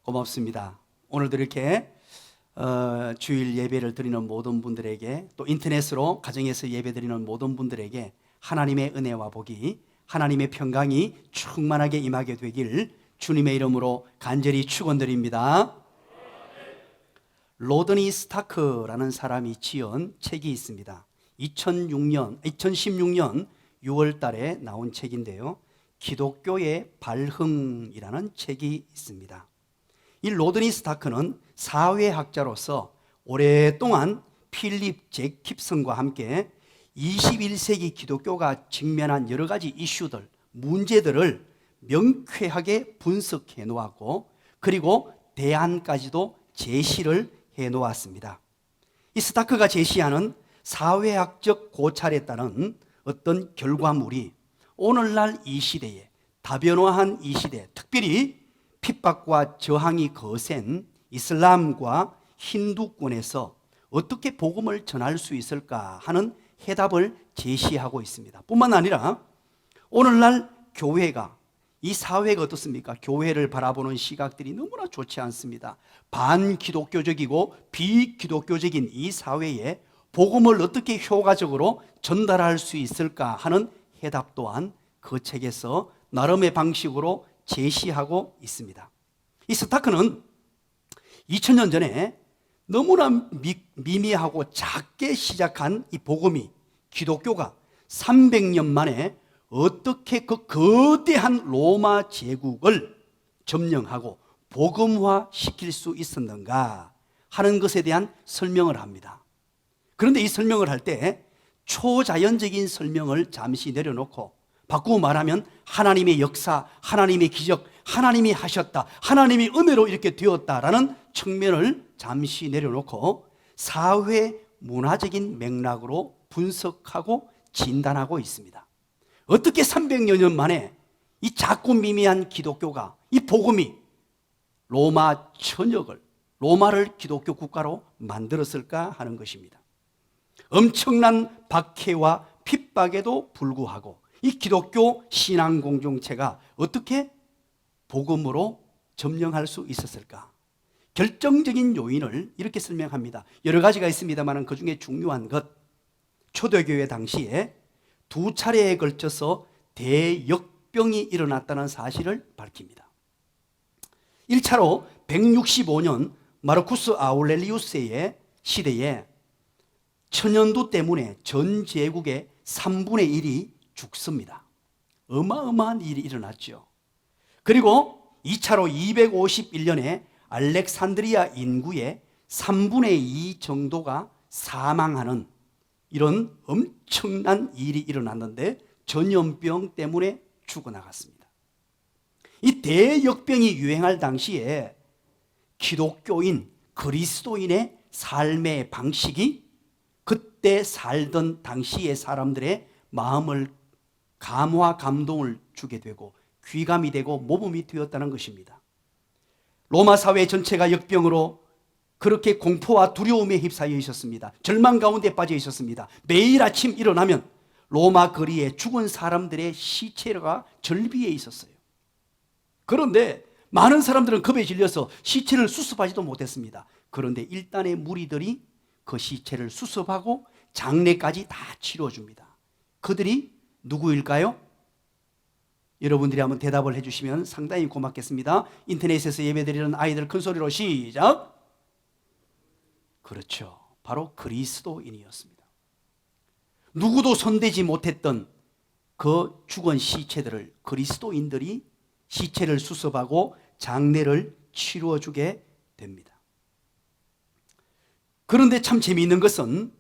고맙습니다. 오늘도 이렇게 주일 예배를 드리는 모든 분들에게, 또 인터넷으로 가정에서 예배 드리는 모든 분들에게 하나님의 은혜와 복이, 하나님의 평강이 충만하게 임하게 되길 주님의 이름으로 간절히 축원드립니다. 로드니 스타크라는 사람이 지은 책이 있습니다. 2016년 6월 달에 나온 책인데요, 기독교의 발흥이라는 책이 있습니다. 이 로드니 스타크는 사회학자로서 오랫동안 필립 제킵슨과 함께 21세기 기독교가 직면한 여러 가지 이슈들, 문제들을 명쾌하게 분석해 놓았고, 그리고 대안까지도 제시를 해 놓았습니다. 이 스타크가 제시하는 사회학적 고찰에 따른 어떤 결과물이 오늘날 이 시대에, 다변화한 이 시대에, 특별히 핍박과 저항이 거센 이슬람과 힌두권에서 어떻게 복음을 전할 수 있을까 하는 해답을 제시하고 있습니다. 뿐만 아니라 오늘날 교회가, 이 사회가 어떻습니까? 교회를 바라보는 시각들이 너무나 좋지 않습니다. 반기독교적이고 비기독교적인 이 사회에 복음을 어떻게 효과적으로 전달할 수 있을까 하는 해답 또한 그 책에서 나름의 방식으로 제시하고 있습니다. 이 스타크는 2000년 전에 너무나 미미하고 작게 시작한 이 복음이, 기독교가 300년 만에 어떻게 그 거대한 로마 제국을 점령하고 복음화 시킬 수 있었는가 하는 것에 대한 설명을 합니다. 그런데 이 설명을 할 때 초자연적인 설명을 잠시 내려놓고 바꾸고 말하면 하나님의 역사, 하나님의 기적, 하나님이 하셨다, 하나님이 은혜로 이렇게 되었다라는 측면을 잠시 내려놓고 사회 문화적인 맥락으로 분석하고 진단하고 있습니다. 어떻게 300여 년 만에 이 작고 미미한 기독교가, 이 복음이 로마 천역을, 로마를 기독교 국가로 만들었을까 하는 것입니다. 엄청난 박해와 핍박에도 불구하고 이 기독교 신앙 공동체가 어떻게 복음으로 점령할 수 있었을까? 결정적인 요인을 이렇게 설명합니다. 여러 가지가 있습니다만 그 중에 중요한 것, 초대교회 당시에 2차례에 걸쳐서 대역병이 일어났다는 사실을 밝힙니다. 1차로 165년 마르쿠스 아울렐리우스의 시대에 천연두 때문에 전 제국의 3분의 1이 죽습니다. 어마어마한 일이 일어났죠. 그리고 2차로 251년에 알렉산드리아 인구의 3분의 2 정도가 사망하는 이런 엄청난 일이 일어났는데 전염병 때문에 죽어나갔습니다. 이 대역병이 유행할 당시에 기독교인, 그리스도인의 삶의 방식이 그때 살던 당시의 사람들의 마음을 감화, 감동을 주게 되고 귀감이 되고 모범이 되었다는 것입니다. 로마 사회 전체가 역병으로 그렇게 공포와 두려움에 휩싸여 있었습니다. 절망 가운데 빠져 있었습니다. 매일 아침 일어나면 로마 거리에 죽은 사람들의 시체가 절비에 있었어요. 그런데 많은 사람들은 겁에 질려서 시체를 수습하지도 못했습니다. 그런데 일단의 무리들이 그 시체를 수습하고 장례까지 다 치러줍니다. 그들이 누구일까요? 여러분들이 한번 대답을 해주시면 상당히 고맙겠습니다. 인터넷에서 예배드리는 아이들 큰 소리로 시작. 그렇죠. 바로 그리스도인이었습니다. 누구도 손대지 못했던 그 죽은 시체들을 그리스도인들이 시체를 수습하고 장례를 치루어주게 됩니다. 그런데 참 재미있는 것은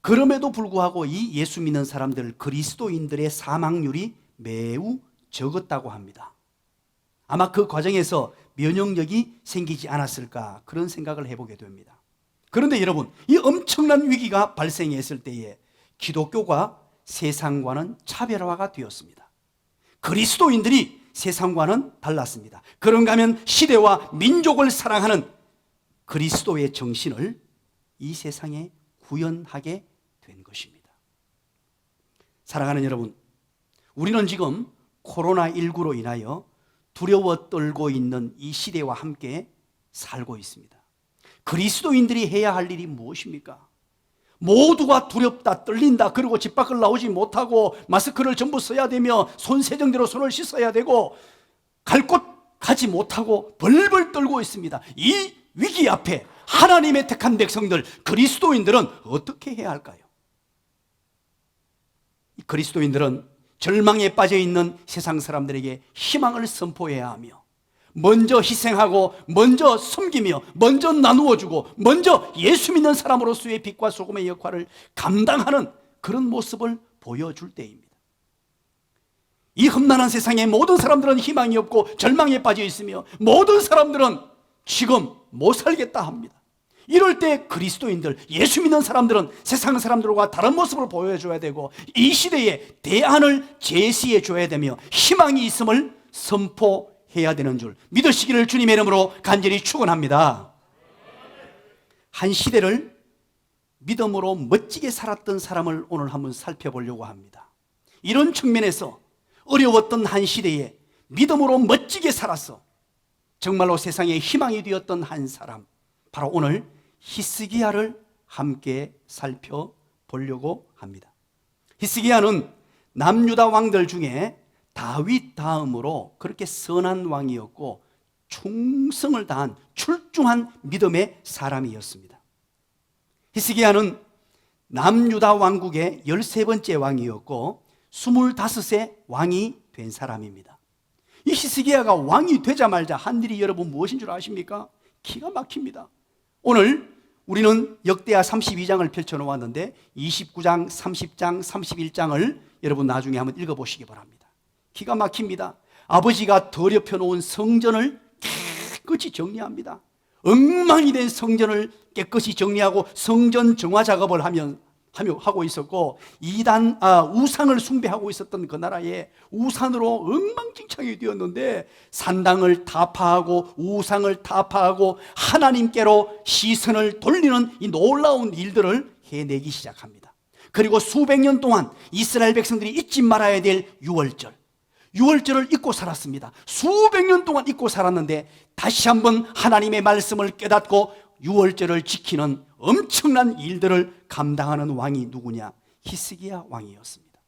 그럼에도 불구하고 이 예수 믿는 사람들, 그리스도인들의 사망률이 매우 적었다고 합니다. 아마 그 과정에서 면역력이 생기지 않았을까 그런 생각을 해보게 됩니다. 그런데 여러분, 이 엄청난 위기가 발생했을 때에 기독교가 세상과는 차별화가 되었습니다. 그리스도인들이 세상과는 달랐습니다. 그런가 하면 시대와 민족을 사랑하는 그리스도의 정신을 이 세상에 구현하게 된 것입니다. 사랑하는 여러분, 우리는 지금 코로나19로 인하여 두려워 떨고 있는 이 시대와 함께 살고 있습니다. 그리스도인들이 해야 할 일이 무엇입니까? 모두가 두렵다, 떨린다, 그리고 집 밖을 나오지 못하고 마스크를 전부 써야 되며 손 세정대로 손을 씻어야 되고 갈 곳 가지 못하고 벌벌 떨고 있습니다. 이 위기 앞에 하나님의 택한 백성들, 그리스도인들은 어떻게 해야 할까요? 그리스도인들은 절망에 빠져 있는 세상 사람들에게 희망을 선포해야 하며 먼저 희생하고 먼저 섬기며 먼저 나누어 주고 먼저 예수 믿는 사람으로서의 빛과 소금의 역할을 감당하는 그런 모습을 보여줄 때입니다. 이 험난한 세상에 모든 사람들은 희망이 없고 절망에 빠져 있으며 모든 사람들은 지금 못 살겠다 합니다. 이럴 때 그리스도인들, 예수 믿는 사람들은 세상 사람들과 다른 모습을 보여줘야 되고 이 시대에 대안을 제시해 줘야 되며 희망이 있음을 선포해야 되는 줄 믿으시기를 주님의 이름으로 간절히 축원합니다. 한 시대를 믿음으로 멋지게 살았던 사람을 오늘 한번 살펴보려고 합니다. 이런 측면에서 어려웠던 한 시대에 믿음으로 멋지게 살았어 정말로 세상에 희망이 되었던 한 사람, 바로 오늘 히스기야를 함께 살펴보려고 합니다. 히스기야는 남유다 왕들 중에 다윗 다음으로 그렇게 선한 왕이었고 충성을 다한 출중한 믿음의 사람이었습니다. 히스기야는 남유다 왕국의 13번째 왕이었고 25세 왕이 된 사람입니다. 이 히스기야가 왕이 되자마자 한 일이 여러분 무엇인 줄 아십니까? 기가 막힙니다. 오늘 우리는 역대하 32장을 펼쳐놓았는데 29장, 30장, 31장을 여러분 나중에 한번 읽어보시기 바랍니다. 기가 막힙니다. 아버지가 더럽혀 놓은 성전을 깨끗이 정리합니다. 엉망이 된 성전을 깨끗이 정리하고 성전 정화 작업을 하고 있었고 우상을 숭배하고 있었던 그 나라에 우산으로 엉망진창이 되었는데 산당을 타파하고 우상을 타파하고 하나님께로 시선을 돌리는 이 놀라운 일들을 해내기 시작합니다. 그리고 수백 년 동안 이스라엘 백성들이 잊지 말아야 될 유월절을 잊고 살았습니다. 수백 년 동안 잊고 살았는데 다시 한번 하나님의 말씀을 깨닫고 유월절을 지키는 엄청난 일들을 감당하는 왕이 누구냐? 히스기야 왕이었습니다.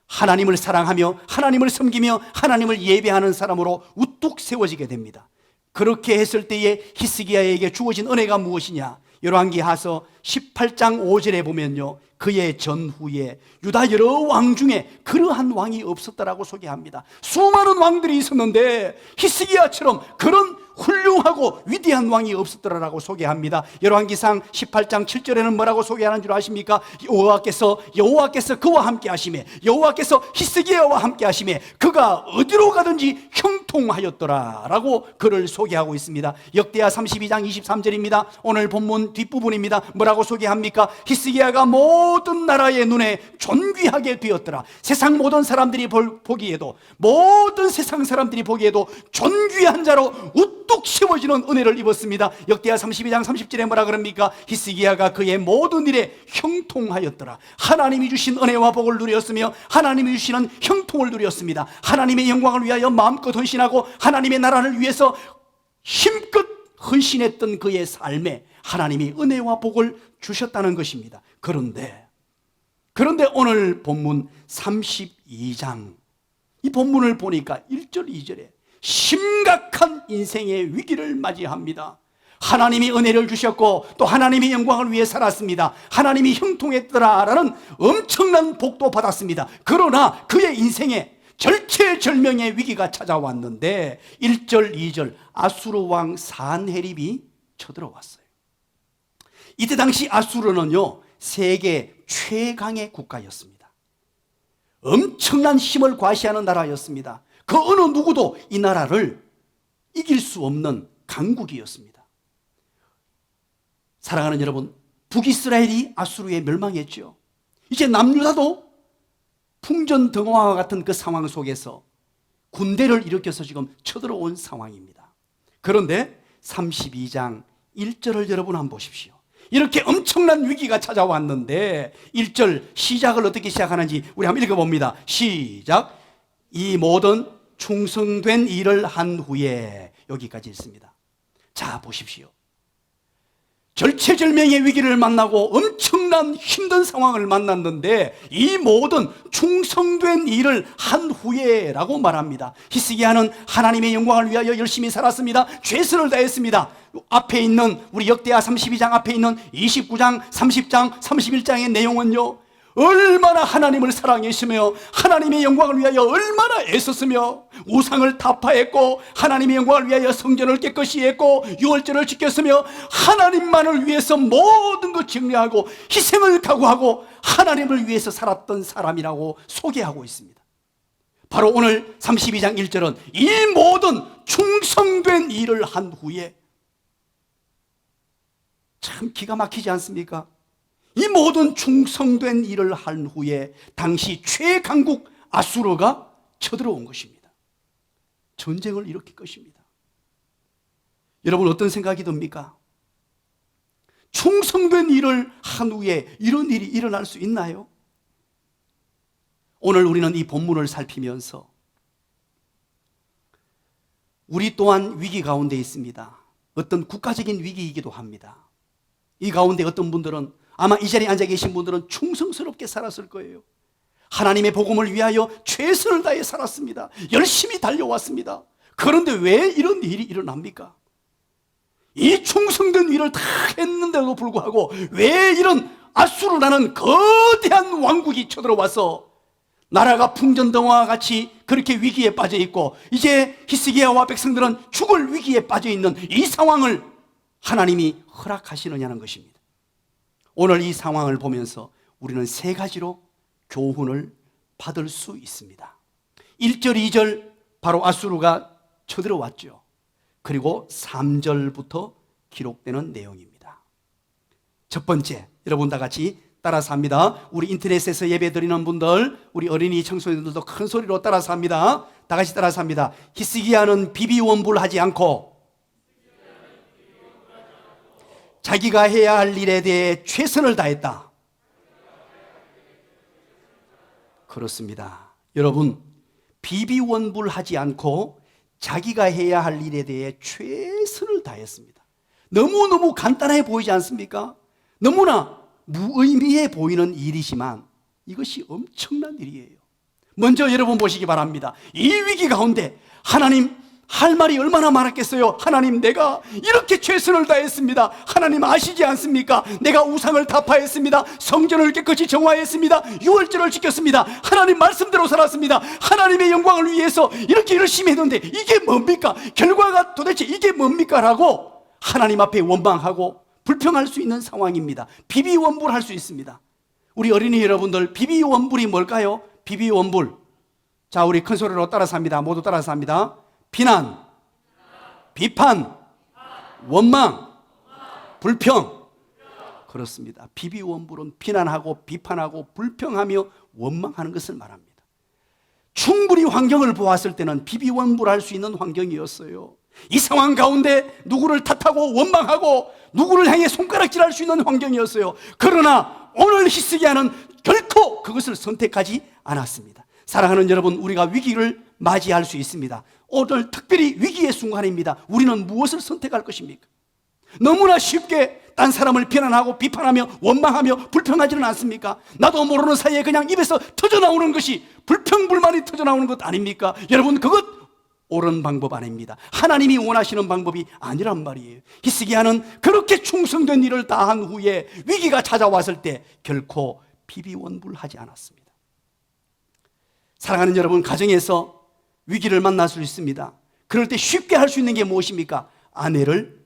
하나님을 사랑하며 하나님을 섬기며 하나님을 예배하는 사람으로 우뚝 세워지게 됩니다. 그렇게 했을 때에 히스기야에게 주어진 은혜가 무엇이냐? 열왕기하서 18장 5절에 보면요, 그의 전후에 유다 여러 왕 중에 그러한 왕이 없었다라고 소개합니다. 수많은 왕들이 있었는데 히스기야처럼 그런 훌륭하고 위대한 왕이 없었더라라고 소개합니다. 열왕기상 18장 7절에는 뭐라고 소개하는 줄 아십니까? 여호와께서 그와 함께 하시매, 여호와께서 히스기야와 함께 하시매 그가 어디로 가든지 형통하였더라라고 그를 소개하고 있습니다. 역대하 32장 23절입니다. 오늘 본문 뒷부분입니다. 뭐라고 소개합니까? 히스기야가 모든 나라의 눈에 존귀하게 되었더라. 세상 모든 사람들이 보기에도, 모든 세상 사람들이 보기에도 존귀한 자로 우뚝 세워지는 은혜를 입었습니다. 역대하 32장 30절에 뭐라 그럽니까? 히스기야가 그의 모든 일에 형통하였더라. 하나님이 주신 은혜와 복을 누렸으며 하나님이 주시는 형통을 누렸습니다. 하나님의 영광을 위하여 마음껏 헌신하고 하나님의 나라를 위해서 힘껏 헌신했던 그의 삶에 하나님이 은혜와 복을 주셨다는 것입니다. 그런데 오늘 본문 32장 이 본문을 보니까 1절 2절에 심각한 인생의 위기를 맞이합니다. 하나님이 은혜를 주셨고 또 하나님의 영광을 위해 살았습니다. 하나님이 형통했더라라는 엄청난 복도 받았습니다. 그러나 그의 인생에 절체절명의 위기가 찾아왔는데 1절 2절 아수르 왕 산헤립이 쳐들어왔어요. 이때 당시 아수르는요 세계 최강의 국가였습니다. 엄청난 힘을 과시하는 나라였습니다. 그 어느 누구도 이 나라를 이길 수 없는 강국이었습니다. 사랑하는 여러분, 북이스라엘이 아수르에 멸망했죠. 이제 남유다도 풍전등화와 같은 그 상황 속에서 군대를 일으켜서 지금 쳐들어온 상황입니다. 그런데 32장 1절을 여러분 한번 보십시오. 이렇게 엄청난 위기가 찾아왔는데 1절 시작을 어떻게 시작하는지 우리 한번 읽어봅니다. 시작. 이 모든 충성된 일을 한 후에, 여기까지 있습니다. 자, 보십시오. 절체절명의 위기를 만나고 엄청난 힘든 상황을 만났는데 이 모든 충성된 일을 한 후에라고 말합니다. 히스기야는 하나님의 영광을 위하여 열심히 살았습니다. 최선을 다했습니다. 앞에 있는 우리 역대하 32장 앞에 있는 29장, 30장, 31장의 내용은요, 얼마나 하나님을 사랑했으며 하나님의 영광을 위하여 얼마나 애썼으며 우상을 타파했고 하나님의 영광을 위하여 성전을 깨끗이 했고 유월절을 지켰으며 하나님만을 위해서 모든 것 정리하고 희생을 각오하고 하나님을 위해서 살았던 사람이라고 소개하고 있습니다. 바로 오늘 32장 1절은 이 모든 충성된 일을 한 후에, 참 기가 막히지 않습니까? 이 모든 충성된 일을 한 후에 당시 최강국 아수르가 쳐들어온 것입니다. 전쟁을 일으킬 것입니다. 여러분, 어떤 생각이 듭니까? 충성된 일을 한 후에 이런 일이 일어날 수 있나요? 오늘 우리는 이 본문을 살피면서 우리 또한 위기 가운데 있습니다. 어떤 국가적인 위기이기도 합니다. 이 가운데 어떤 분들은, 아마 이 자리에 앉아 계신 분들은 충성스럽게 살았을 거예요. 하나님의 복음을 위하여 최선을 다해 살았습니다. 열심히 달려왔습니다. 그런데 왜 이런 일이 일어납니까? 이 충성된 일을 다 했는데도 불구하고 왜 이런 아수르라는 거대한 왕국이 쳐들어와서 나라가 풍전등화와 같이 그렇게 위기에 빠져 있고 이제 히스기야와 백성들은 죽을 위기에 빠져 있는 이 상황을 하나님이 허락하시느냐는 것입니다. 오늘 이 상황을 보면서 우리는 세 가지로 교훈을 받을 수 있습니다. 1절, 2절 바로 아수르가 쳐들어왔죠. 그리고 3절부터 기록되는 내용입니다. 첫 번째, 여러분 다 같이 따라서 합니다. 우리 인터넷에서 예배 드리는 분들, 우리 어린이 청소년들도 큰 소리로 따라서 합니다. 다 같이 따라서 합니다. 히스기야는 비비원불하지 않고 자기가 해야 할 일에 대해 최선을 다했다. 그렇습니다. 여러분, 비비원불하지 않고 자기가 해야 할 일에 대해 최선을 다했습니다. 너무너무 간단해 보이지 않습니까? 너무나 무의미해 보이는 일이지만 이것이 엄청난 일이에요. 먼저 여러분 보시기 바랍니다. 이 위기 가운데 하나님 할 말이 얼마나 많았겠어요. 하나님, 내가 이렇게 최선을 다했습니다. 하나님 아시지 않습니까? 내가 우상을 타파했습니다. 성전을 깨끗이 정화했습니다. 유월절을 지켰습니다. 하나님 말씀대로 살았습니다. 하나님의 영광을 위해서 이렇게 열심히 했는데 이게 뭡니까? 결과가 도대체 이게 뭡니까? 라고 하나님 앞에 원망하고 불평할 수 있는 상황입니다. 비비원불할 수 있습니다. 우리 어린이 여러분들, 비비원불이 뭘까요? 비비원불. 자, 우리 큰 소리로 따라서 합니다. 모두 따라서 합니다. 비난, 비판, 원망, 불평. 그렇습니다. 비비원불은 비난하고 비판하고 불평하며 원망하는 것을 말합니다. 충분히 환경을 보았을 때는 비비원불할 수 있는 환경이었어요. 이 상황 가운데 누구를 탓하고 원망하고 누구를 향해 손가락질할 수 있는 환경이었어요. 그러나 오늘 히스기야는 결코 그것을 선택하지 않았습니다. 사랑하는 여러분, 우리가 위기를 맞이할 수 있습니다. 오늘 특별히 위기의 순간입니다. 우리는 무엇을 선택할 것입니까? 너무나 쉽게 딴 사람을 비난하고 비판하며 원망하며 불평하지는 않습니까? 나도 모르는 사이에 그냥 입에서 터져나오는 것이 불평불만이 터져나오는 것 아닙니까? 여러분, 그것 옳은 방법 아닙니다. 하나님이 원하시는 방법이 아니란 말이에요. 히스기야는 그렇게 충성된 일을 다한 후에 위기가 찾아왔을 때 결코 비비원불하지 않았습니다. 사랑하는 여러분, 가정에서 위기를 만날 수 있습니다. 그럴 때 쉽게 할 수 있는 게 무엇입니까? 아내를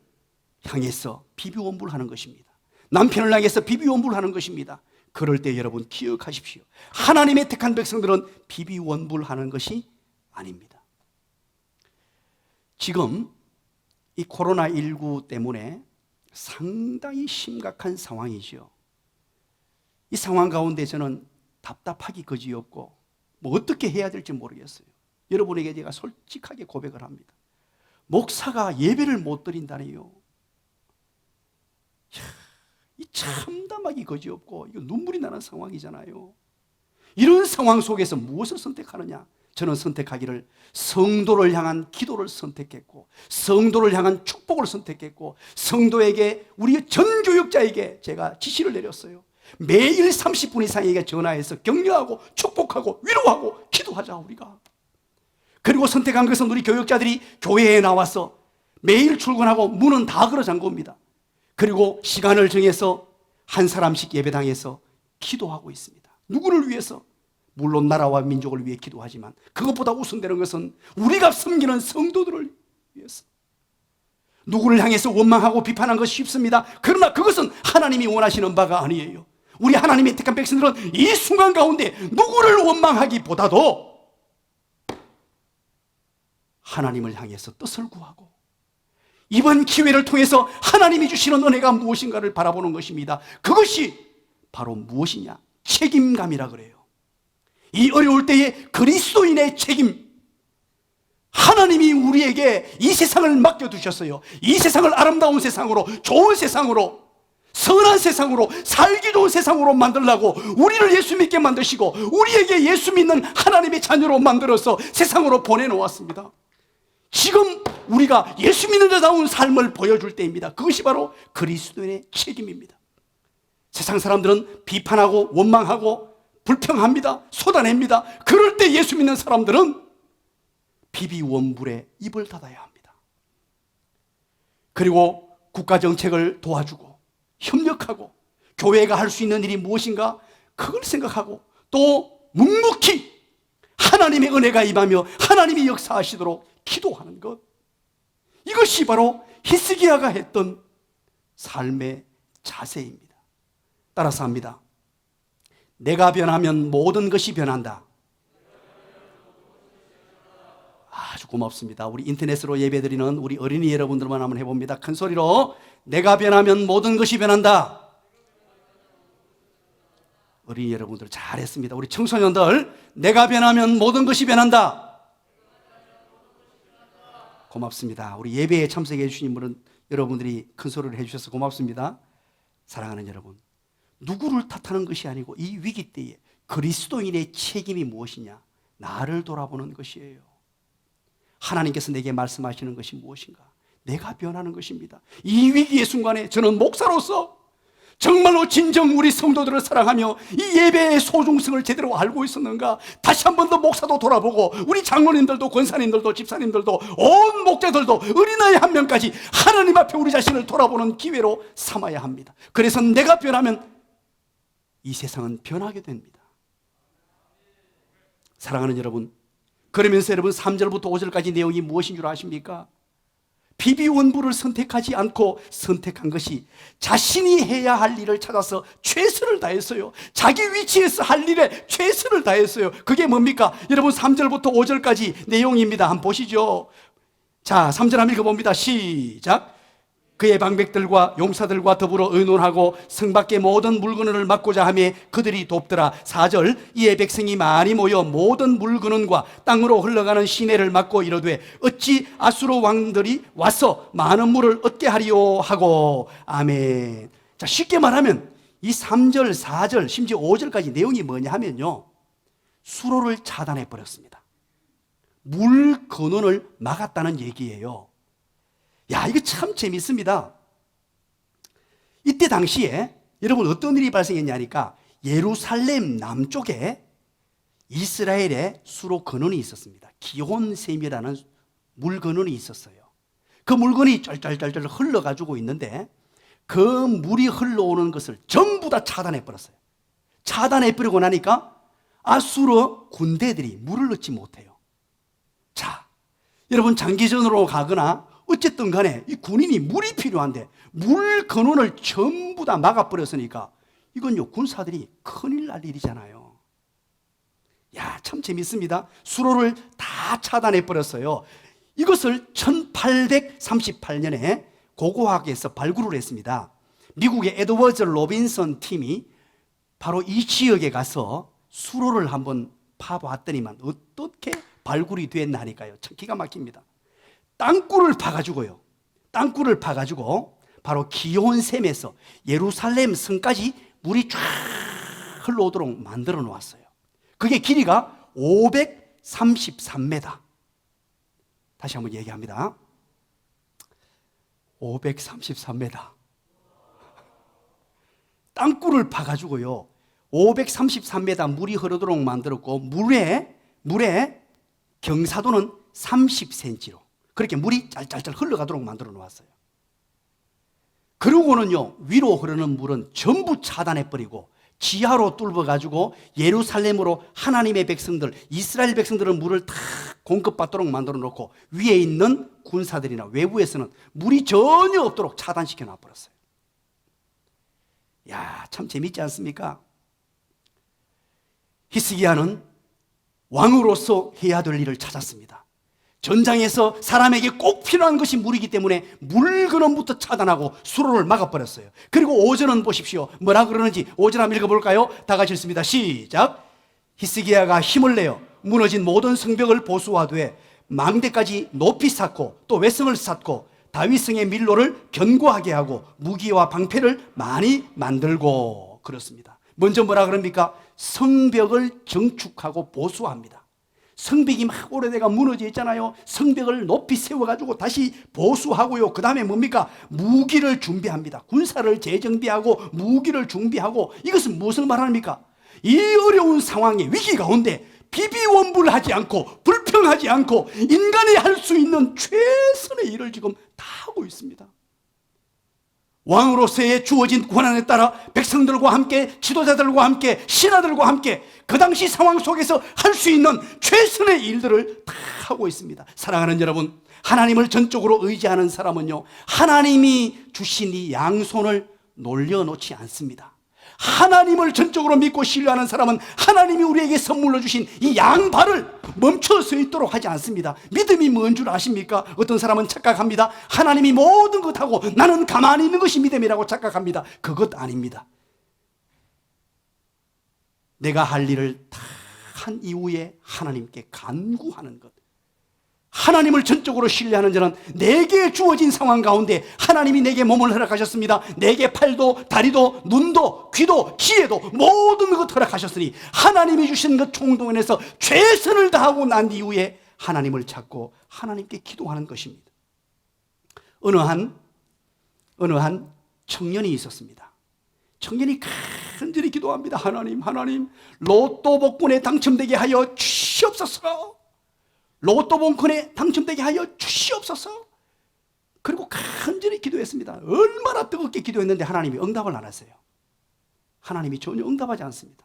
향해서 비비원불하는 것입니다. 남편을 향해서 비비원불하는 것입니다. 그럴 때 여러분 기억하십시오. 하나님의 택한 백성들은 비비원불하는 것이 아닙니다. 지금 이 코로나19 때문에 상당히 심각한 상황이죠. 이 상황 가운데 저는 답답하기 그지없고 뭐 어떻게 해야 될지 모르겠어요. 여러분에게 제가 솔직하게 고백을 합니다. 목사가 예배를 못 드린다니요. 이 참담하기 그지없고 이거 눈물이 나는 상황이잖아요. 이런 상황 속에서 무엇을 선택하느냐? 저는 선택하기를 성도를 향한 기도를 선택했고, 성도를 향한 축복을 선택했고, 성도에게, 우리 전 교육자에게 제가 지시를 내렸어요. 매일 30분 이상에게 전화해서 격려하고 축복하고 위로하고 기도하자 우리가. 그리고 선택한 것은 우리 교육자들이 교회에 나와서 매일 출근하고 문은 다 걸어 잠깁니다. 그리고 시간을 정해서 한 사람씩 예배당에서 기도하고 있습니다. 누구를 위해서? 물론 나라와 민족을 위해 기도하지만 그것보다 우선되는 것은 우리가 섬기는 성도들을 위해서. 누구를 향해서 원망하고 비판한 것이 쉽습니다. 그러나 그것은 하나님이 원하시는 바가 아니에요. 우리 하나님의 택한 백성들은 이 순간 가운데 누구를 원망하기보다도 하나님을 향해서 뜻을 구하고 이번 기회를 통해서 하나님이 주시는 은혜가 무엇인가를 바라보는 것입니다. 그것이 바로 무엇이냐? 책임감이라 그래요. 이 어려울 때에 그리스도인의 책임, 하나님이 우리에게 이 세상을 맡겨두셨어요. 이 세상을 아름다운 세상으로, 좋은 세상으로, 선한 세상으로, 살기 좋은 세상으로 만들려고 우리를 예수 믿게 만드시고 우리에게 예수 믿는 하나님의 자녀로 만들어서 세상으로 보내놓았습니다. 지금 우리가 예수 믿는 자다운 삶을 보여줄 때입니다. 그것이 바로 그리스도인의 책임입니다. 세상 사람들은 비판하고 원망하고 불평합니다. 쏟아냅니다. 그럴 때 예수 믿는 사람들은 비비원불에 입을 닫아야 합니다. 그리고 국가정책을 도와주고 협력하고 교회가 할 수 있는 일이 무엇인가 그걸 생각하고 또 묵묵히 하나님의 은혜가 임하며 하나님이 역사하시도록 기도하는 것, 이것이 바로 히스기야가 했던 삶의 자세입니다. 따라서 합니다. 내가 변하면 모든 것이 변한다. 아주 고맙습니다. 우리 인터넷으로 예배드리는 우리 어린이 여러분들만 한번 해봅니다. 큰 소리로 내가 변하면 모든 것이 변한다. 어린이 여러분들 잘했습니다. 우리 청소년들 내가 변하면 모든 것이 변한다. 고맙습니다. 우리 예배에 참석해 주신 분은 여러분들이 큰 소리를 해주셔서 고맙습니다. 사랑하는 여러분, 누구를 탓하는 것이 아니고 이 위기 때에 그리스도인의 책임이 무엇이냐? 나를 돌아보는 것이에요. 하나님께서 내게 말씀하시는 것이 무엇인가? 내가 변하는 것입니다. 이 위기의 순간에 저는 목사로서 정말로 진정 우리 성도들을 사랑하며 이 예배의 소중성을 제대로 알고 있었는가? 다시 한 번 더 목사도 돌아보고 우리 장로님들도 권사님들도 집사님들도 온 목자들도 어린아이 한 명까지 하나님 앞에 우리 자신을 돌아보는 기회로 삼아야 합니다. 그래서 내가 변하면 이 세상은 변하게 됩니다. 사랑하는 여러분, 그러면서 여러분 3절부터 5절까지 내용이 무엇인 줄 아십니까? 비비원부를 선택하지 않고 선택한 것이 자신이 해야 할 일을 찾아서 최선을 다했어요. 자기 위치에서 할 일에 최선을 다했어요. 그게 뭡니까? 여러분 3절부터 5절까지 내용입니다. 한번 보시죠. 자, 3절 한번 읽어봅니다. 시작. 그의 방백들과 용사들과 더불어 의논하고 성 밖의 모든 물건을 막고자 하며 그들이 돕더라. 4절. 이에 백성이 많이 모여 모든 물건과 땅으로 흘러가는 시내를 막고 이르되 어찌 아수르 왕들이 와서 많은 물을 얻게 하리요 하고. 아멘. 자, 쉽게 말하면 이 3절, 4절, 심지어 5절까지 내용이 뭐냐 하면요, 수로를 차단해 버렸습니다. 물 근원을 막았다는 얘기예요. 야, 이거 참 재밌습니다. 이때 당시에 여러분 어떤 일이 발생했냐니까 예루살렘 남쪽에 이스라엘의 수로 근원이 있었습니다. 기혼샘이라는 물 근원이 있었어요. 그 물건이 쩔쩔쩔쩔 흘러가지고 있는데 그 물이 흘러오는 것을 전부 다 차단해 버렸어요. 차단해 버리고 나니까 아수르 군대들이 물을 얻지 못해요. 자, 여러분 장기전으로 가거나 어쨌든 간에 이 군인이 물이 필요한데 물 근원을 전부 다 막아버렸으니까 이건요 군사들이 큰일 날 일이잖아요. 야, 참 재밌습니다. 수로를 다 차단해버렸어요. 이것을 1838년에 고고학에서 발굴을 했습니다. 미국의 에드워즈 로빈슨 팀이 바로 이 지역에 가서 수로를 한번 파봤더니만 어떻게 발굴이 됐나 하니까요, 참 기가 막힙니다. 땅굴을 파가지고요. 땅굴을 파가지고 바로 기온샘에서 예루살렘 성까지 물이 쫙 흘러오도록 만들어 놓았어요. 그게 길이가 533m. 다시 한번 얘기합니다. 533m. 땅굴을 파가지고요, 533m 물이 흐르도록 만들었고, 물의 경사도는 30cm로 그렇게 물이 짤짤짤 흘러가도록 만들어 놓았어요. 그러고는요, 위로 흐르는 물은 전부 차단해버리고 지하로 뚫어가지고 예루살렘으로 하나님의 백성들, 이스라엘 백성들은 물을 다 공급받도록 만들어 놓고 위에 있는 군사들이나 외부에서는 물이 전혀 없도록 차단시켜 놔버렸어요. 야, 참 재밌지 않습니까? 히스기야는 왕으로서 해야 될 일을 찾았습니다. 전장에서 사람에게 꼭 필요한 것이 물이기 때문에 물 근원부터 차단하고 수로를 막아버렸어요. 그리고 오전은 보십시오, 뭐라 그러는지 오전 한번 읽어볼까요? 다 같이 읽습니다. 시작. 히스기야가 힘을 내어 무너진 모든 성벽을 보수하되 망대까지 높이 쌓고 또 외성을 쌓고 다윗성의 밀로를 견고하게 하고 무기와 방패를 많이 만들고. 그렇습니다. 먼저 뭐라 그럽니까? 성벽을 정축하고 보수합니다. 성벽이 막 오래돼가 무너져 있잖아요. 성벽을 높이 세워가지고 다시 보수하고요. 그 다음에 뭡니까? 무기를 준비합니다. 군사를 재정비하고 무기를 준비하고. 이것은 무엇을 말합니까? 이 어려운 상황에 위기 가운데 비비원불하지 않고 불평하지 않고 인간이 할 수 있는 최선의 일을 지금 다 하고 있습니다. 왕으로서의 주어진 권한에 따라 백성들과 함께, 지도자들과 함께, 신하들과 함께 그 당시 상황 속에서 할 수 있는 최선의 일들을 다 하고 있습니다. 사랑하는 여러분, 하나님을 전적으로 의지하는 사람은요, 하나님이 주신 이 양손을 놀려놓지 않습니다. 하나님을 전적으로 믿고 신뢰하는 사람은 하나님이 우리에게 선물로 주신 이 양발을 멈춰 서 있도록 하지 않습니다. 믿음이 뭔 줄 아십니까? 어떤 사람은 착각합니다. 하나님이 모든 것 하고 나는 가만히 있는 것이 믿음이라고 착각합니다. 그것 아닙니다. 내가 할 일을 다 한 이후에 하나님께 간구하는 것. 하나님을 전적으로 신뢰하는 자는 내게 주어진 상황 가운데 하나님이 내게 몸을 허락하셨습니다. 내게 팔도 다리도 눈도 귀도 지혜도 모든 것 허락하셨으니 하나님이 주신 것 총동원해서 최선을 다하고 난 이후에 하나님을 찾고 하나님께 기도하는 것입니다. 어느 한 청년이 있었습니다. 청년이 간절히 기도합니다. 하나님 로또 복권에 당첨되게 하여 주시옵소서. 로또 복권에 당첨되게 하여 주시옵소서. 그리고 간절히 기도했습니다. 얼마나 뜨겁게 기도했는데 하나님이 응답을 안 하세요. 하나님이 전혀 응답하지 않습니다.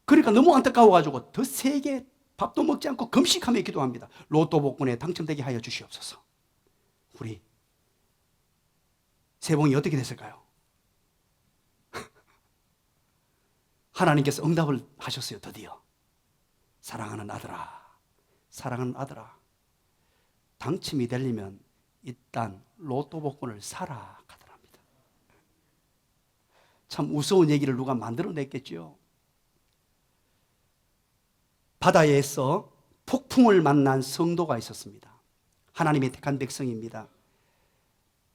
그러니까 너무 안타까워가지고 더 세게 밥도 먹지 않고 금식하며 기도합니다. 로또 복권에 당첨되게 하여 주시옵소서. 우리 세봉이 어떻게 됐을까요? 하나님께서 응답을 하셨어요. 드디어. 사랑하는 아들아, 당첨이 되려면 일단 로또 복권을 사라 하더랍니다. 참 우스운 얘기를 누가 만들어냈겠죠. 바다에서 폭풍을 만난 성도가 있었습니다. 하나님의 택한 백성입니다.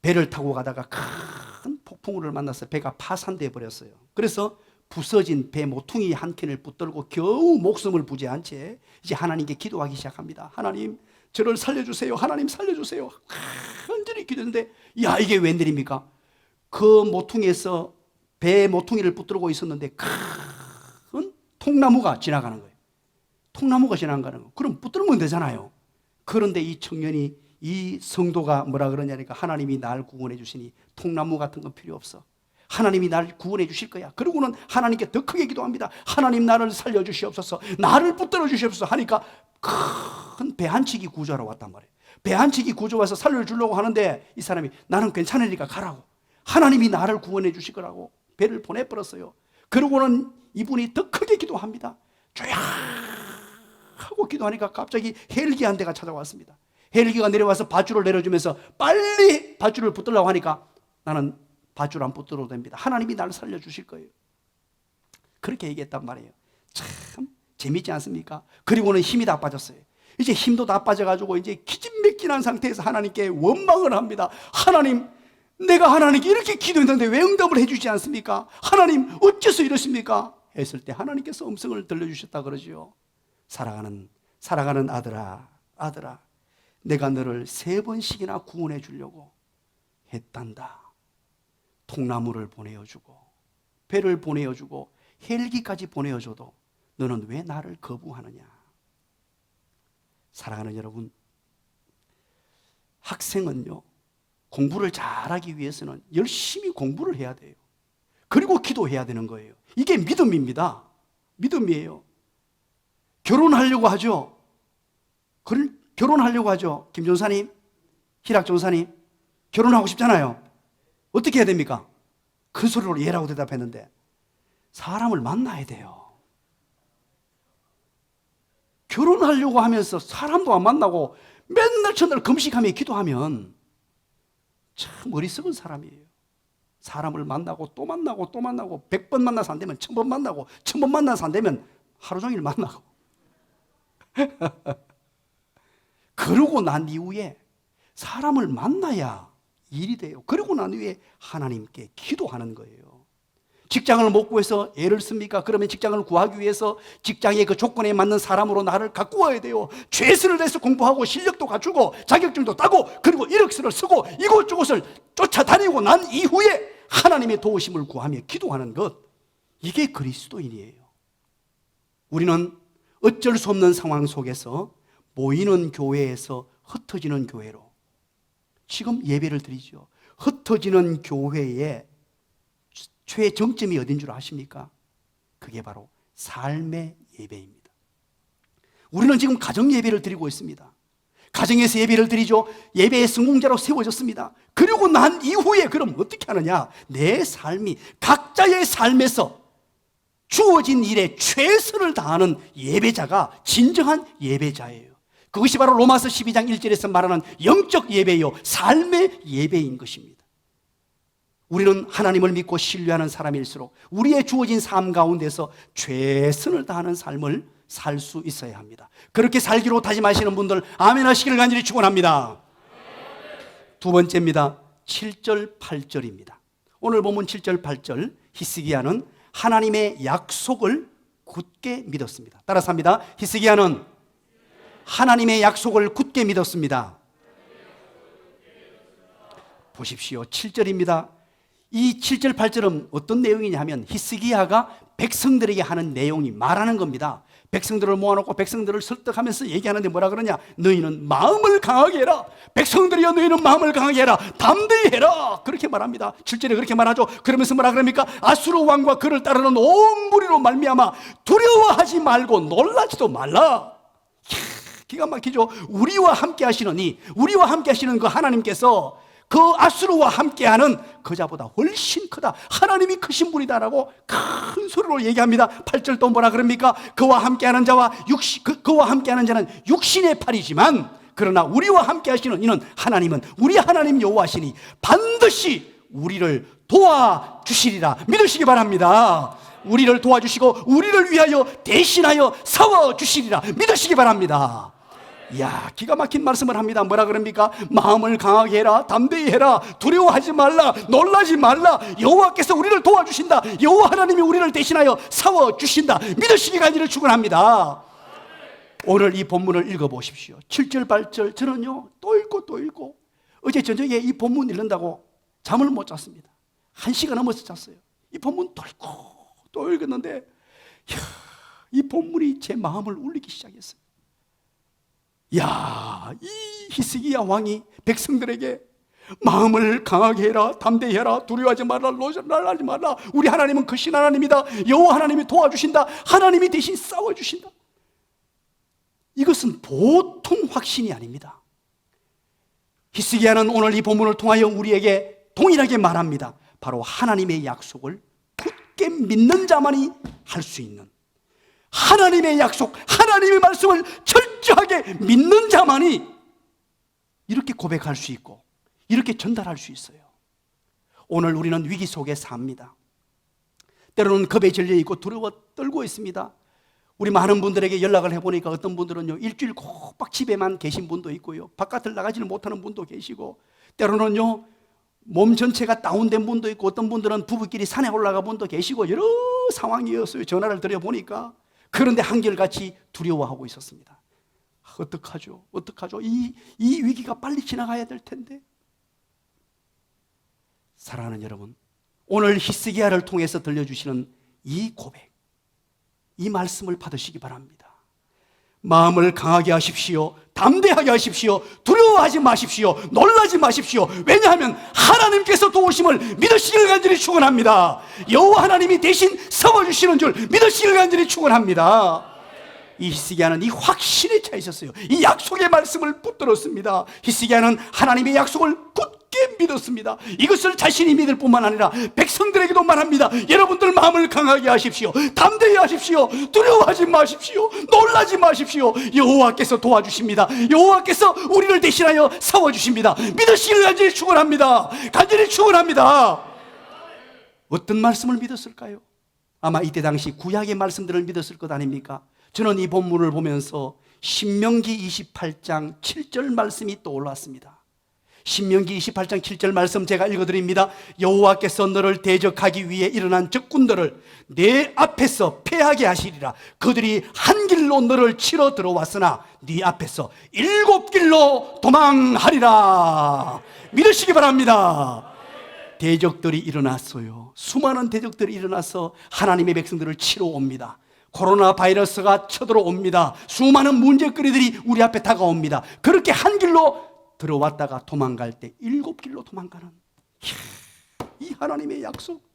배를 타고 가다가 큰 폭풍우를 만나서 배가 파산돼 버렸어요. 그래서 부서진 배 모퉁이 한 켠을 붙들고 겨우 목숨을 부지한 채 이제 하나님께 기도하기 시작합니다. 하나님, 저를 살려주세요. 하나님 살려주세요. 간절히 기도했는데, 야, 이게 웬일입니까? 그 모퉁이에서 배 모퉁이를 붙들고 있었는데 큰 통나무가 지나가는 거예요. 통나무가 지나가는 거. 그럼 붙들면 되잖아요. 그런데 이 청년이, 이 성도가 뭐라 그러냐니까, 하나님이 날 구원해 주시니 통나무 같은 건 필요 없어. 하나님이 나를 구원해 주실 거야. 그러고는 하나님께 더 크게 기도합니다. 하나님, 나를 살려주시옵소서. 나를 붙들어 주시옵소서 하니까 큰 배 한 척이 구조하러 왔단 말이에요. 배 한 척이 구조와서 살려주려고 하는데 이 사람이, 나는 괜찮으니까 가라고. 하나님이 나를 구원해 주실 거라고 배를 보내버렸어요. 그러고는 이분이 더 크게 기도합니다. 조용 하고 기도하니까 갑자기 헬기 한 대가 찾아왔습니다. 헬기가 내려와서 밧줄을 내려주면서 빨리 밧줄을 붙들려고 하니까, 나는 밧줄 안 붙들어도 됩니다. 하나님이 나를 살려주실 거예요. 그렇게 얘기했단 말이에요. 참 재밌지 않습니까? 그리고는 힘이 다 빠졌어요. 이제 힘도 다 빠져가지고 이제 기진맥진한 상태에서 하나님께 원망을 합니다. 하나님, 내가 하나님께 이렇게 기도했는데 왜 응답을 해주지 않습니까? 하나님, 어째서 이러십니까? 했을 때 하나님께서 음성을 들려주셨다 그러지요. 사랑하는 아들아, 내가 너를 3번씩이나 구원해 주려고 했단다. 통나무를 보내어주고 배를 보내어주고 헬기까지 보내어줘도 너는 왜 나를 거부하느냐. 사랑하는 여러분, 학생은요, 공부를 잘하기 위해서는 열심히 공부를 해야 돼요. 그리고 기도해야 되는 거예요. 이게 믿음입니다. 믿음이에요. 결혼하려고 하죠. 결혼하려고 하죠. 김 전사님, 희락 전사님, 결혼하고 싶잖아요. 어떻게 해야 됩니까? 큰 소리로 예라고 대답했는데, 사람을 만나야 돼요. 결혼하려고 하면서 사람도 안 만나고 맨날 첫날 금식하며 기도하면 참 어리석은 사람이에요. 사람을 만나고 또 만나고 또 만나고 100번 만나서 안 되면 1000번 만나고 1000번 만나서 안 되면 하루 종일 만나고 그러고 난 이후에 사람을 만나야 일이 돼요. 그러고 난 후에 하나님께 기도하는 거예요. 직장을 못 구해서 애를 씁니까? 그러면 직장을 구하기 위해서 직장의 그 조건에 맞는 사람으로 나를 갖고 와야 돼요. 최선을 다해서 공부하고 실력도 갖추고 자격증도 따고 그리고 이력서를 쓰고 이곳저곳을 쫓아다니고 난 이후에 하나님의 도우심을 구하며 기도하는 것, 이게 그리스도인이에요. 우리는 어쩔 수 없는 상황 속에서 모이는 교회에서 흩어지는 교회로 지금 예배를 드리죠. 흩어지는 교회의 최정점이 어딘 줄 아십니까? 그게 바로 삶의 예배입니다. 우리는 지금 가정 예배를 드리고 있습니다. 가정에서 예배를 드리죠. 예배의 성공자로 세워졌습니다. 그리고 난 이후에 그럼 어떻게 하느냐? 내 삶이 각자의 삶에서 주어진 일에 최선을 다하는 예배자가 진정한 예배자예요. 그것이 바로 로마서 12장 1절에서 말하는 영적 예배요, 삶의 예배인 것입니다. 우리는 하나님을 믿고 신뢰하는 사람일수록 우리의 주어진 삶 가운데서 최선을 다하는 삶을 살 수 있어야 합니다. 그렇게 살기로 다짐하시는 분들 아멘 하시기를 간절히 축원합니다. 두 번째입니다. 7절 8절입니다. 오늘 본문 7절 8절, 히스기야는 하나님의 약속을 굳게 믿었습니다. 따라서 합니다. 히스기야는 하나님의 약속을 굳게 믿었습니다. 보십시오. 7절입니다. 이 7절 8절은 어떤 내용이냐 하면 히스기야가 백성들에게 하는 내용이 말하는 겁니다. 백성들을 모아놓고 백성들을 설득하면서 얘기하는데 뭐라 그러냐? 너희는 마음을 강하게 해라. 백성들이여 너희는 마음을 강하게 해라. 담대히 해라. 그렇게 말합니다. 7절에 그렇게 말하죠. 그러면서 뭐라 그럽니까? 아수르 왕과 그를 따르는 온 무리로 말미암아 두려워하지 말고 놀라지도 말라. 기가 막히죠. 우리와 함께 하시는 그 하나님께서 그 아수르와 함께하는 그자보다 훨씬 크다. 하나님이 크신 분이다라고 큰 소리로 얘기합니다. 8절 또 뭐라 그럽니까? 그와 함께하는 자는 육신의 팔이지만 그러나 우리와 함께하시는 이는 하나님은 우리 하나님 여호와시니 반드시 우리를 도와주시리라. 믿으시기 바랍니다. 우리를 도와주시고 우리를 위하여 대신하여 싸워주시리라. 믿으시기 바랍니다. 이야, 기가 막힌 말씀을 합니다. 뭐라 그럽니까? 마음을 강하게 해라. 담대히 해라. 두려워하지 말라. 놀라지 말라. 여호와께서 우리를 도와주신다. 여호와 하나님이 우리를 대신하여 싸워주신다. 믿으시기 간절히 축원합니다. 오늘 이 본문을 읽어보십시오. 7절 8절 저는요 또 읽고 어제 저녁에 이 본문 읽는다고 잠을 못 잤습니다. 1시간 넘어서 잤어요. 이 본문 또 읽고 또 읽었는데 이 본문이 제 마음을 울리기 시작했어요. 야, 이 히스기야 왕이 백성들에게 마음을 강하게 해라, 담대히 해라, 두려워하지 말라, 놀라지 말라. 우리 하나님은 크신 하나님이다. 여호와 하나님이 도와주신다. 하나님이 대신 싸워주신다. 이것은 보통 확신이 아닙니다. 히스기야는 오늘 이 본문을 통하여 우리에게 동일하게 말합니다. 바로 하나님의 약속을 굳게 믿는 자만이 할 수 있는, 하나님의 약속, 하나님의 말씀을 철저하게 믿는 자만이 이렇게 고백할 수 있고 이렇게 전달할 수 있어요. 오늘 우리는 위기 속에 삽니다. 때로는 겁에 질려 있고 두려워 떨고 있습니다. 우리 많은 분들에게 연락을 해보니까 어떤 분들은요 일주일 꼬박 집에만 계신 분도 있고요, 바깥을 나가지를 못하는 분도 계시고, 때로는요 몸 전체가 다운된 분도 있고, 어떤 분들은 부부끼리 산에 올라가 분도 계시고, 여러 상황이었어요. 전화를 드려보니까. 그런데 한결같이 두려워하고 있었습니다. 어떡하죠? 어떡하죠? 이 위기가 빨리 지나가야 될 텐데. 사랑하는 여러분, 오늘 히스기야를 통해서 들려주시는 이 고백, 이 말씀을 받으시기 바랍니다. 마음을 강하게 하십시오. 담대하게 하십시오. 두려워하지 마십시오. 놀라지 마십시오. 왜냐하면 하나님께서 도우심을 믿으시길 간절히 축원합니다. 여호와 하나님이 대신 세워주시는 줄 믿으시길 간절히 축원합니다. 이 히스기야는 이 확신에 차 있었어요. 이 약속의 말씀을 붙들었습니다. 히스기야는 하나님의 약속을 굳게 믿었습니다. 이것을 자신이 믿을 뿐만 아니라 백성들에게도 말합니다. 여러분들 마음을 강하게 하십시오. 담대히 하십시오. 두려워하지 마십시오. 놀라지 마십시오. 여호와께서 도와주십니다. 여호와께서 우리를 대신하여 세워주십니다. 믿으시길 간절히 축원합니다. 간절히 축원합니다. 어떤 말씀을 믿었을까요? 아마 이때 당시 구약의 말씀들을 믿었을 것 아닙니까? 저는 이 본문을 보면서 신명기 28장 7절 말씀이 떠올랐습니다. 신명기 28장 7절 말씀 제가 읽어드립니다. 여호와께서 너를 대적하기 위해 일어난 적군들을 내 앞에서 패하게 하시리라. 그들이 한 길로 너를 치러 들어왔으나 네 앞에서 7길로 도망하리라. 믿으시기 바랍니다. 대적들이 일어났어요. 수많은 대적들이 일어나서 하나님의 백성들을 치러 옵니다. 코로나 바이러스가 쳐들어옵니다. 수많은 문제거리들이 우리 앞에 다가옵니다. 그렇게 한 길로 들어왔다가 도망갈 때 7길로 도망가는 이 하나님의 약속,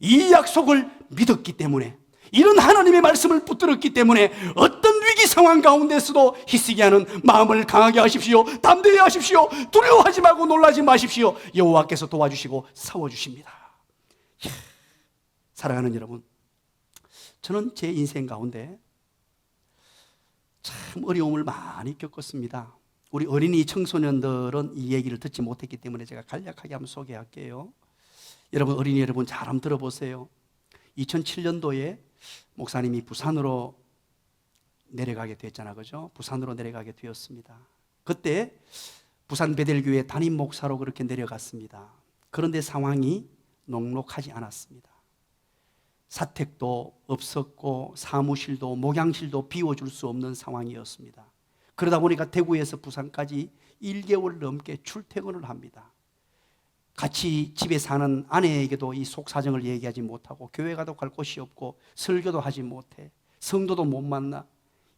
이 약속을 믿었기 때문에, 이런 하나님의 말씀을 붙들었기 때문에 어떤 위기 상황 가운데서도 히스기야는 마음을 강하게 하십시오. 담대히 하십시오. 두려워하지 말고 놀라지 마십시오. 여호와께서 도와주시고 세워주십니다. 사랑하는 여러분, 저는 제 인생 가운데 참 어려움을 많이 겪었습니다. 우리 어린이 청소년들은 이 얘기를 듣지 못했기 때문에 제가 간략하게 한번 소개할게요. 여러분, 어린이 여러분 잘 한번 들어보세요. 2007년도에 목사님이 부산으로 내려가게 됐잖아, 그죠? 부산으로 내려가게 되었습니다. 그때 부산 베델교회 담임 목사로 그렇게 내려갔습니다. 그런데 상황이 녹록하지 않았습니다. 사택도 없었고 사무실도 목양실도 비워줄 수 없는 상황이었습니다. 그러다 보니까 대구에서 부산까지 1개월 넘게 출퇴근을 합니다. 같이 집에 사는 아내에게도 이 속사정을 얘기하지 못하고 교회 가도 갈 곳이 없고 설교도 하지 못해 성도도 못 만나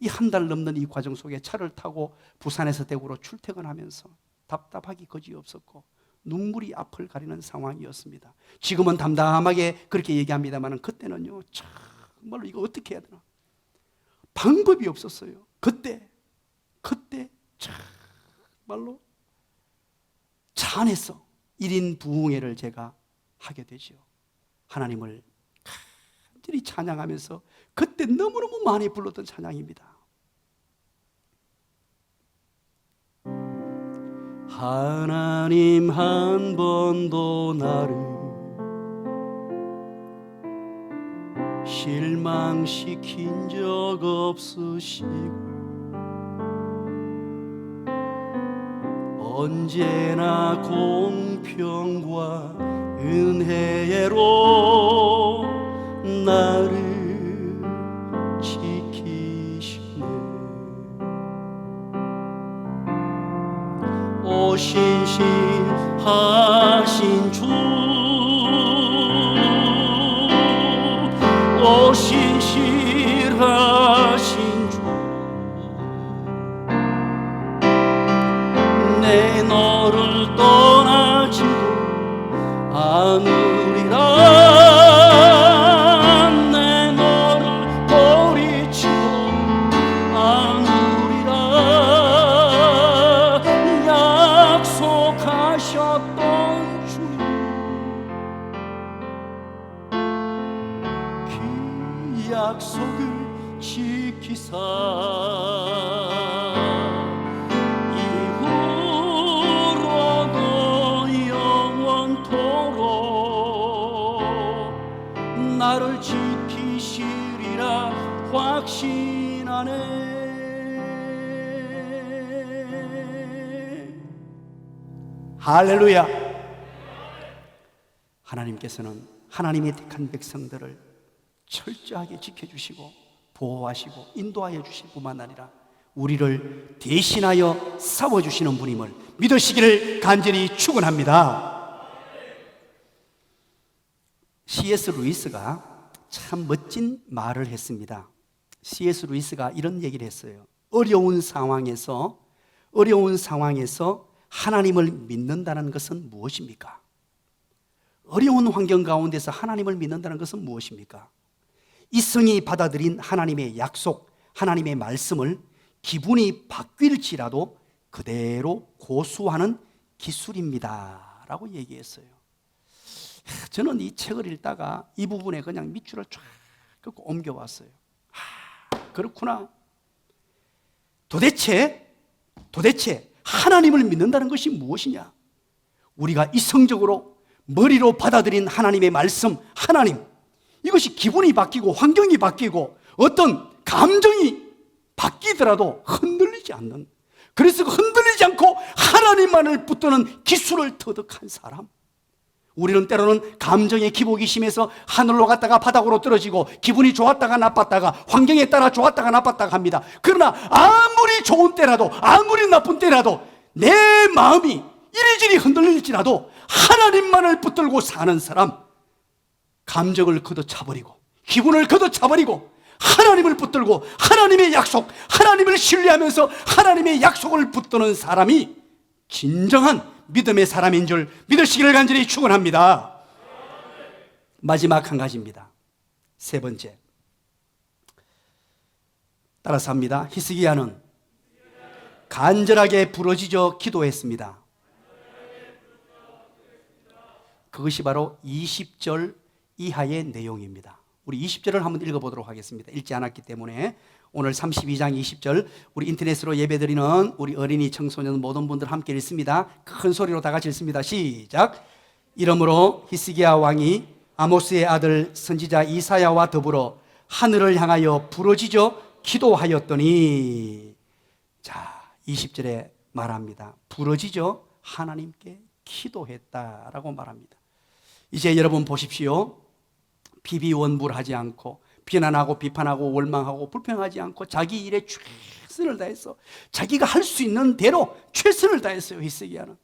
이 한 달 넘는 이 과정 속에 차를 타고 부산에서 대구로 출퇴근하면서 답답하기 거지없었고 눈물이 앞을 가리는 상황이었습니다. 지금은 담담하게 그렇게 얘기합니다만 그때는요, 정말로 이거 어떻게 해야 되나 방법이 없었어요. 그때 정말로 차 안에서 1인 부흥회를 제가 하게 되죠. 하나님을 간절히 찬양하면서 그때 너무너무 많이 불렀던 찬양입니다. 하나님 한 번도 나를 실망시킨 적 없으시고 언제나 공평과 은혜로 나를 지키시네. 오 신실하신 주, 오 신실하신 주, 내 너를 떠나지도 않으리라. 내 너를 버리지도 않으리라. 약속하셨던 주님, 그 약속을 지키사 나를 지키시리라 확신하네. 할렐루야. 하나님께서는 하나님의 택한 백성들을 철저하게 지켜주시고 보호하시고 인도하여 주실 뿐만 아니라 우리를 대신하여 싸워주시는 분임을 믿으시기를 간절히 축원합니다. C.S. 루이스가 참 멋진 말을 했습니다. C.S. 루이스가 이런 얘기를 했어요. 어려운 상황에서 하나님을 믿는다는 것은 무엇입니까? 어려운 환경 가운데서 하나님을 믿는다는 것은 무엇입니까? 이성이 받아들인 하나님의 약속, 하나님의 말씀을 기분이 바뀔지라도 그대로 고수하는 기술입니다 라고 얘기했어요. 저는 이 책을 읽다가 이 부분에 그냥 밑줄을 쫙 긋고 옮겨왔어요. 그렇구나. 도대체 하나님을 믿는다는 것이 무엇이냐? 우리가 이성적으로 머리로 받아들인 하나님의 말씀, 하나님, 이것이 기분이 바뀌고 환경이 바뀌고 어떤 감정이 바뀌더라도 흔들리지 않는, 그래서 흔들리지 않고 하나님만을 붙드는 기술을 터득한 사람. 우리는 때로는 감정의 기복이 심해서 하늘로 갔다가 바닥으로 떨어지고 기분이 좋았다가 나빴다가 환경에 따라 좋았다가 나빴다가 합니다. 그러나 아무리 좋은 때라도 아무리 나쁜 때라도 내 마음이 이리저리 흔들릴지라도 하나님만을 붙들고 사는 사람, 감정을 걷어차버리고 기분을 걷어차버리고 하나님을 붙들고 하나님의 약속, 하나님을 신뢰하면서 하나님의 약속을 붙드는 사람이 진정한 믿음의 사람인 줄 믿으시기를 간절히 축원합니다. 마지막 한 가지입니다. 세 번째, 따라서 합니다. 히스기야는 간절하게 부르짖어 기도했습니다. 그것이 바로 20절 이하의 내용입니다. 우리 20절을 한번 읽어보도록 하겠습니다. 읽지 않았기 때문에 오늘 32장 20절 우리 인터넷으로 예배드리는 우리 어린이 청소년 모든 분들 함께 읽습니다. 큰 소리로 다 같이 읽습니다. 시작. 이러므로 히스기야 왕이 아모스의 아들 선지자 이사야와 더불어 하늘을 향하여 부르짖어 기도하였더니, 자 20절에 말합니다. 부르짖어 하나님께 기도했다라고 말합니다. 이제 여러분 보십시오. 비비원불하지 않고 비난하고 비판하고 원망하고 불평하지 않고 자기 일에 최선을 다해서 자기가 할 수 있는 대로 최선을 다했어요. 히스기야는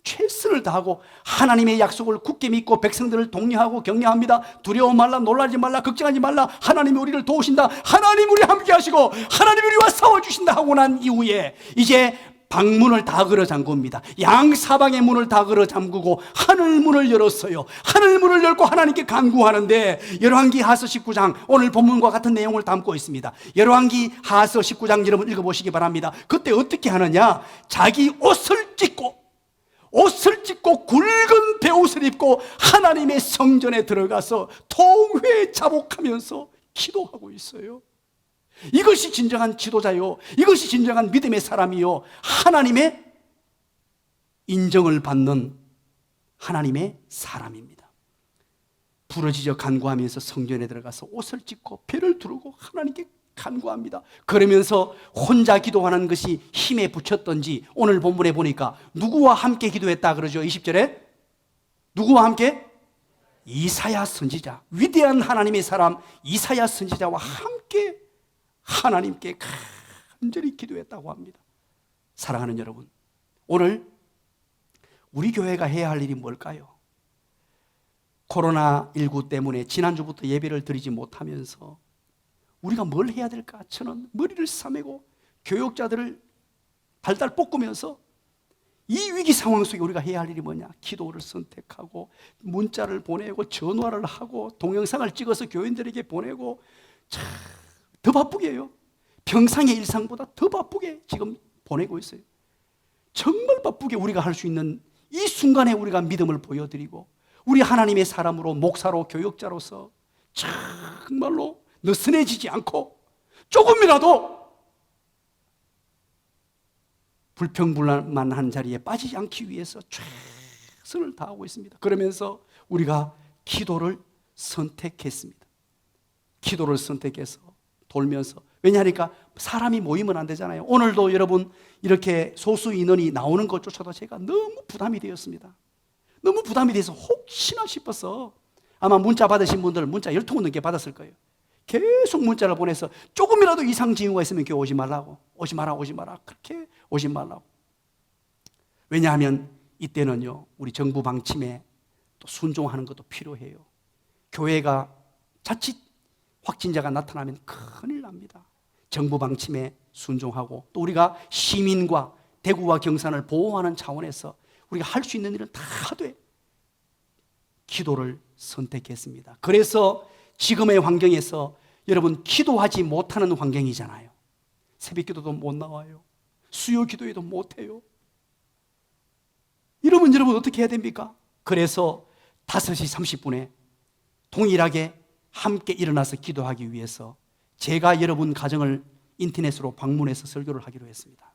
최선을 다하고 하나님의 약속을 굳게 믿고 백성들을 독려하고 격려합니다. 두려워 말라, 놀라지 말라, 걱정하지 말라, 하나님이 우리를 도우신다, 하나님 우리 함께 하시고 하나님 우리와 싸워주신다 하고 난 이후에 이제 방문을 다 걸어 잠굽니다. 양사방의 문을 다 걸어 잠그고 하늘 문을 열었어요. 하늘 문을 열고 하나님께 간구하는데, 열왕기하서 19장 오늘 본문과 같은 내용을 담고 있습니다. 열왕기하서 19장 여러분 읽어보시기 바랍니다. 그때 어떻게 하느냐? 자기 옷을 찢고 굵은 베옷을 입고 하나님의 성전에 들어가서 통회 자복하면서 기도하고 있어요. 이것이 진정한 지도자요, 이것이 진정한 믿음의 사람이요, 하나님의 인정을 받는 하나님의 사람입니다. 부르짖어 간구하면서 성전에 들어가서 옷을 찢고 배를 두르고 하나님께 간구합니다. 그러면서 혼자 기도하는 것이 힘에 붙였던지 오늘 본문에 보니까 누구와 함께 기도했다 그러죠. 20절에 누구와 함께? 이사야 선지자, 위대한 하나님의 사람 이사야 선지자와 함께 하나님께 간절히 기도했다고 합니다. 사랑하는 여러분, 오늘 우리 교회가 해야 할 일이 뭘까요? 코로나19 때문에 지난주부터 예배를 드리지 못하면서 우리가 뭘 해야 될까? 저는 머리를 싸매고 교육자들을 달달 볶으면서 이 위기 상황 속에 우리가 해야 할 일이 뭐냐? 기도를 선택하고 문자를 보내고 전화를 하고 동영상을 찍어서 교인들에게 보내고 더 바쁘게 해요. 평상의 일상보다 더 바쁘게 지금 보내고 있어요. 정말 바쁘게 우리가 할 수 있는 이 순간에 우리가 믿음을 보여드리고 우리 하나님의 사람으로 목사로 교육자로서 정말로 느슨해지지 않고 조금이라도 불평불만한 자리에 빠지지 않기 위해서 최선을 다하고 있습니다. 그러면서 우리가 기도를 선택했습니다. 기도를 선택해서 돌면서, 왜냐하니까 사람이 모이면 안 되잖아요. 오늘도 여러분 이렇게 소수 인원이 나오는 것조차도 제가 너무 부담이 되었습니다. 너무 부담이 돼서 혹시나 싶어서 아마 문자 받으신 분들 문자 10통은 넘게 받았을 거예요. 계속 문자를 보내서 조금이라도 이상 징후가 있으면 교회 오지 말라고, 오지 마라, 오지 마라, 그렇게 오지 말라고. 왜냐하면 이때는요, 우리 정부 방침에 또 순종하는 것도 필요해요. 교회가 자칫 확진자가 나타나면 큰일 납니다. 정부 방침에 순종하고, 또 우리가 시민과 대구와 경산을 보호하는 차원에서 우리가 할 수 있는 일은 다 하되 기도를 선택했습니다. 그래서 지금의 환경에서 여러분, 기도하지 못하는 환경이잖아요. 새벽 기도도 못 나와요. 수요 기도에도 못 해요. 이러면 여러분 어떻게 해야 됩니까? 그래서 5시 30분에 동일하게 함께 일어나서 기도하기 위해서 제가 여러분 가정을 인터넷으로 방문해서 설교를 하기로 했습니다.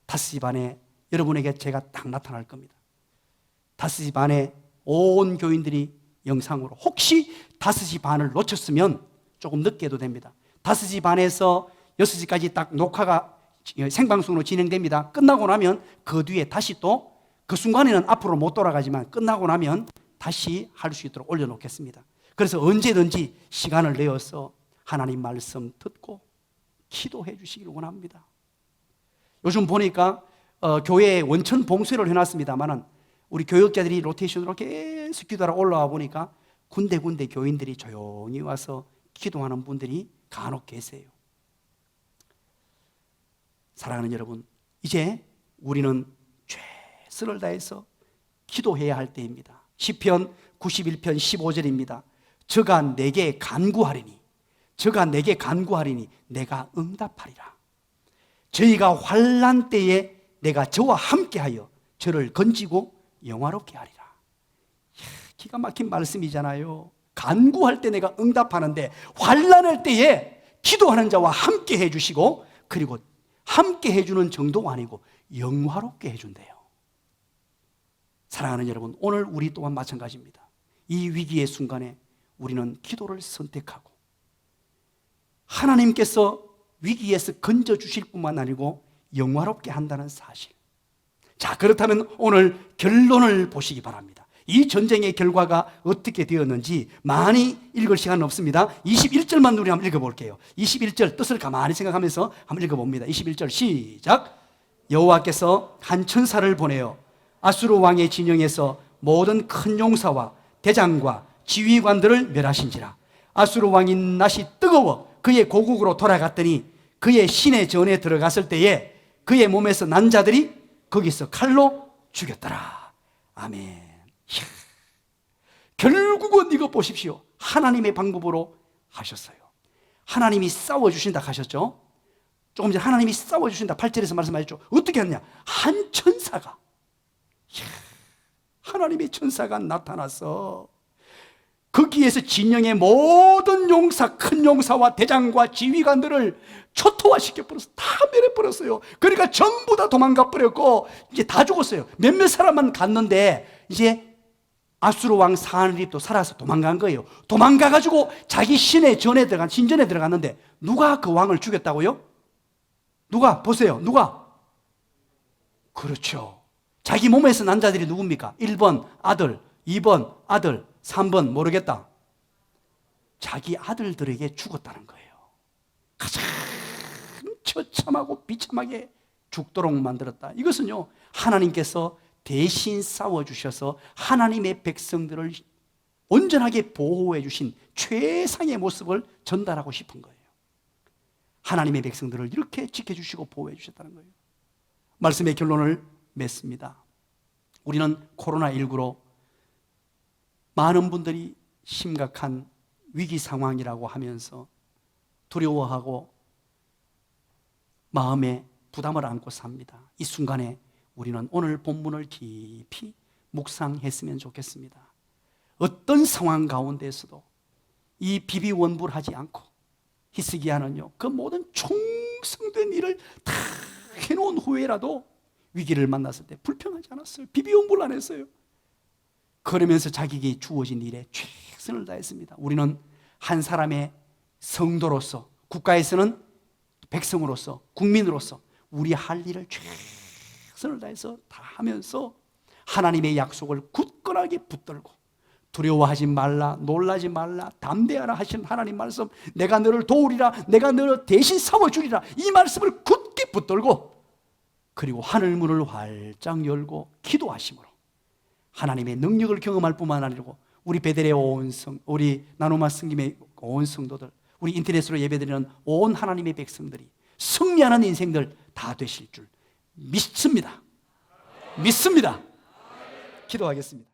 5시 반에 여러분에게 제가 딱 나타날 겁니다. 5시 반에 온 교인들이 영상으로, 혹시 5시 반을 놓쳤으면 조금 늦게 해도 됩니다. 5시 반에서 6시까지 딱 녹화가 생방송으로 진행됩니다. 끝나고 나면 그 뒤에 다시 또, 그 순간에는 앞으로 못 돌아가지만 끝나고 나면 다시 할 수 있도록 올려놓겠습니다. 그래서 언제든지 시간을 내어서 하나님 말씀 듣고 기도해 주시기를 원합니다. 요즘 보니까 교회에 원천 봉쇄를 해놨습니다만 우리 교역자들이 로테이션으로 계속 기도하러 올라와 보니까 군데군데 교인들이 조용히 와서 기도하는 분들이 간혹 계세요. 사랑하는 여러분, 이제 우리는 최선을 다해서 기도해야 할 때입니다. 시편 91편 15절입니다. 저가 내게 간구하리니, 저가 내게 간구하리니 내가 응답하리라. 저희가 환난 때에 내가 저와 함께하여 저를 건지고 영화롭게 하리라. 기가 막힌 말씀이잖아요. 간구할 때 내가 응답하는데 환난할 때에 기도하는 자와 함께 해주시고, 그리고 함께 해주는 정도가 아니고 영화롭게 해준대요. 사랑하는 여러분, 오늘 우리 또한 마찬가지입니다. 이 위기의 순간에 우리는 기도를 선택하고 하나님께서 위기에서 건져주실 뿐만 아니고 영화롭게 한다는 사실. 자, 그렇다면 오늘 결론을 보시기 바랍니다. 이 전쟁의 결과가 어떻게 되었는지 많이 읽을 시간은 없습니다. 21절만 우리 한번 읽어볼게요. 21절 뜻을 가만히 생각하면서 한번 읽어봅니다. 21절 시작. 여호와께서 한 천사를 보내어 아수르 왕의 진영에서 모든 큰 용사와 대장과 지휘관들을 멸하신지라. 아수르 왕이 낯이 뜨거워 그의 고국으로 돌아갔더니 그의 신의 전에 들어갔을 때에 그의 몸에서 난 자들이 거기서 칼로 죽였더라. 아멘. 이야. 결국은 이거 보십시오. 하나님의 방법으로 하셨어요. 하나님이 싸워주신다 하셨죠. 조금 전에 하나님이 싸워주신다 8절에서 말씀하셨죠. 어떻게 했냐? 한 천사가, 이야, 하나님의 천사가 나타나서 거기에서 진영의 모든 용사, 큰 용사와 대장과 지휘관들을 초토화시켜버렸어요. 다 멸해버렸어요. 그러니까 전부 다 도망가 버렸고 이제 다 죽었어요. 몇몇 사람만 갔는데 이제 아수르 왕 사한립도 살아서 도망간 거예요. 도망가가지고 자기 신전에 들어갔는데 누가 그 왕을 죽였다고요? 누가? 보세요. 누가? 그렇죠. 자기 몸에서 난 자들이 누굽니까? 1번 아들, 2번 아들, 3번 모르겠다. 자기 아들들에게 죽었다는 거예요. 가장 처참하고 비참하게 죽도록 만들었다. 이것은요, 하나님께서 대신 싸워주셔서 하나님의 백성들을 온전하게 보호해 주신 최상의 모습을 전달하고 싶은 거예요. 하나님의 백성들을 이렇게 지켜주시고 보호해 주셨다는 거예요. 말씀의 결론을 맺습니다. 우리는 코로나19로 많은 분들이 심각한 위기 상황이라고 하면서 두려워하고 마음에 부담을 안고 삽니다. 이 순간에 우리는 오늘 본문을 깊이 묵상했으면 좋겠습니다. 어떤 상황 가운데서도 이 비비원불하지 않고 히스기야는요, 그 모든 충성된 일을 다 해놓은 후에라도 위기를 만났을 때 불평하지 않았어요. 비비원불 안 했어요. 그러면서 자기에게 주어진 일에 최선을 다했습니다. 우리는 한 사람의 성도로서, 국가에서는 백성으로서, 국민으로서 우리 할 일을 최선을 다해서 다 하면서 하나님의 약속을 굳건하게 붙들고 두려워하지 말라, 놀라지 말라, 담대하라 하신 하나님 말씀, 내가 너를 도우리라, 내가 너를 대신 싸워주리라, 이 말씀을 굳게 붙들고, 그리고 하늘문을 활짝 열고 기도하심으로 하나님의 능력을 경험할 뿐만 아니고 우리 베델의 온 성, 우리 나노마 성김의 온 성도들, 우리 인터넷으로 예배드리는 온 하나님의 백성들이 승리하는 인생들 다 되실 줄 믿습니다. 믿습니다. 기도하겠습니다.